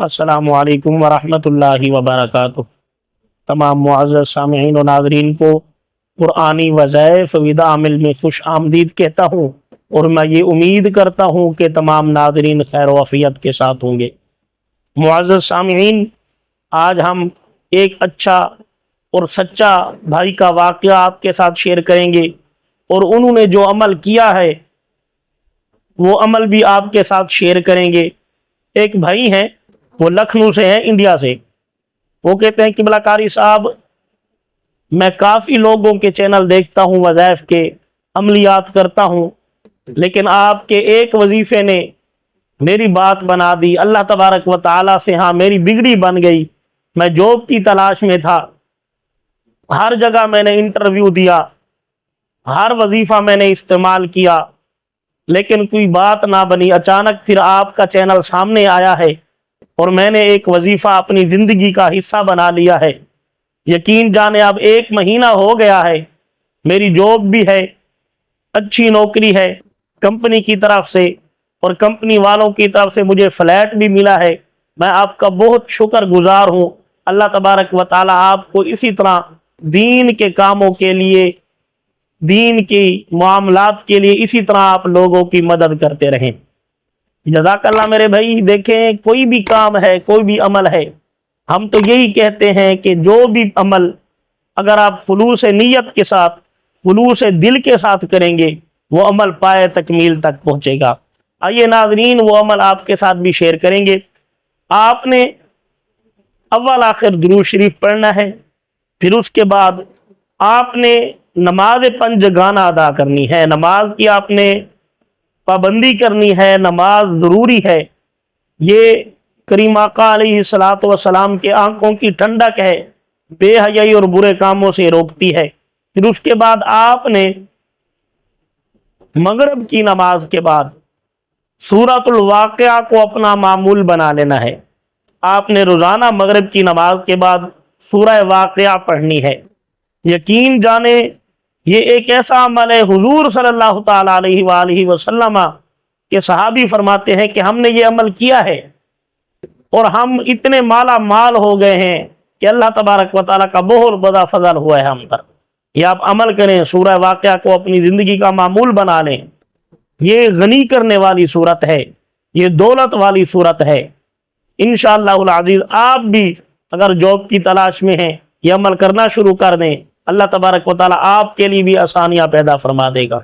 السلام علیکم ورحمۃ اللہ وبرکاتہ۔ تمام معزز سامعین و ناظرین کو قرآنی وظائف وداع عمل میں خوش آمدید کہتا ہوں، اور میں یہ امید کرتا ہوں کہ تمام ناظرین خیر و عافیت کے ساتھ ہوں گے۔ معزز سامعین، آج ہم ایک اچھا اور سچا بھائی کا واقعہ آپ کے ساتھ شیئر کریں گے، اور انہوں نے جو عمل کیا ہے وہ عمل بھی آپ کے ساتھ شیئر کریں گے۔ ایک بھائی ہیں، وہ لکھنؤ سے ہیں، انڈیا سے۔ وہ کہتے ہیں کہ قبلہ قاری صاحب، میں کافی لوگوں کے چینل دیکھتا ہوں، وظائف کے عملیات کرتا ہوں، لیکن آپ کے ایک وظیفے نے میری بات بنا دی۔ اللہ تبارک و تعالیٰ سے میری بگڑی بن گئی۔ میں جاب کی تلاش میں تھا، ہر جگہ میں نے انٹرویو دیا، ہر وظیفہ میں نے استعمال کیا، لیکن کوئی بات نہ بنی۔ اچانک پھر آپ کا چینل سامنے آیا ہے، اور میں نے ایک وظیفہ اپنی زندگی کا حصہ بنا لیا ہے۔ یقین جانے اب 1 مہینہ ہو گیا ہے، میری جاب بھی ہے، اچھی نوکری ہے کمپنی کی طرف سے، اور کمپنی والوں کی طرف سے مجھے فلیٹ بھی ملا ہے۔ میں آپ کا بہت شکر گزار ہوں۔ اللہ تبارک و تعالی آپ کو اسی طرح دین کے کاموں کے لیے، دین کی معاملات کے لیے اسی طرح آپ لوگوں کی مدد کرتے رہیں۔ جزاک اللہ میرے بھائی۔ دیکھیں، کوئی بھی کام ہے، کوئی بھی عمل ہے، ہم تو یہی کہتے ہیں کہ جو بھی عمل اگر آپ خلوص نیت کے ساتھ، خلوص دل کے ساتھ کریں گے، وہ عمل پائے تکمیل تک پہنچے گا۔ آئیے ناظرین، وہ عمل آپ کے ساتھ بھی شیئر کریں گے۔ آپ نے اول آخر درود شریف پڑھنا ہے، پھر اس کے بعد آپ نے نماز 5 گانہ ادا کرنی ہے۔ نماز کی آپ نے پابندی کرنی ہے، نماز ضروری ہے۔ یہ کریم آقا علیہ الصلوۃ والسلام کے آنکھوں کی ٹھنڈک ہے، بے حیائی اور برے کاموں سے روکتی ہے۔ پھر اس کے بعد آپ نے مغرب کی نماز کے بعد سورۃ الواقعہ کو اپنا معمول بنا لینا ہے۔ آپ نے روزانہ مغرب کی نماز کے بعد سورہ واقعہ پڑھنی ہے۔ یقین جانے یہ ایک ایسا عمل ہے، حضور صلی اللہ تعالیٰ علیہ وآلہ وسلم کے صحابی فرماتے ہیں کہ ہم نے یہ عمل کیا ہے اور ہم اتنے مالا مال ہو گئے ہیں کہ اللہ تبارک و تعالیٰ کا بہت بڑا فضل ہوا ہے ہم پر۔ یہ آپ عمل کریں، سورہ واقعہ کو اپنی زندگی کا معمول بنا لیں۔ یہ غنی کرنے والی صورت ہے، یہ دولت والی صورت ہے۔ انشاءاللہ العزیز آپ بھی اگر جاب کی تلاش میں ہیں، یہ عمل کرنا شروع کر دیں، اللہ تبارک و تعالیٰ آپ کے لیے بھی آسانیاں پیدا فرما دے گا۔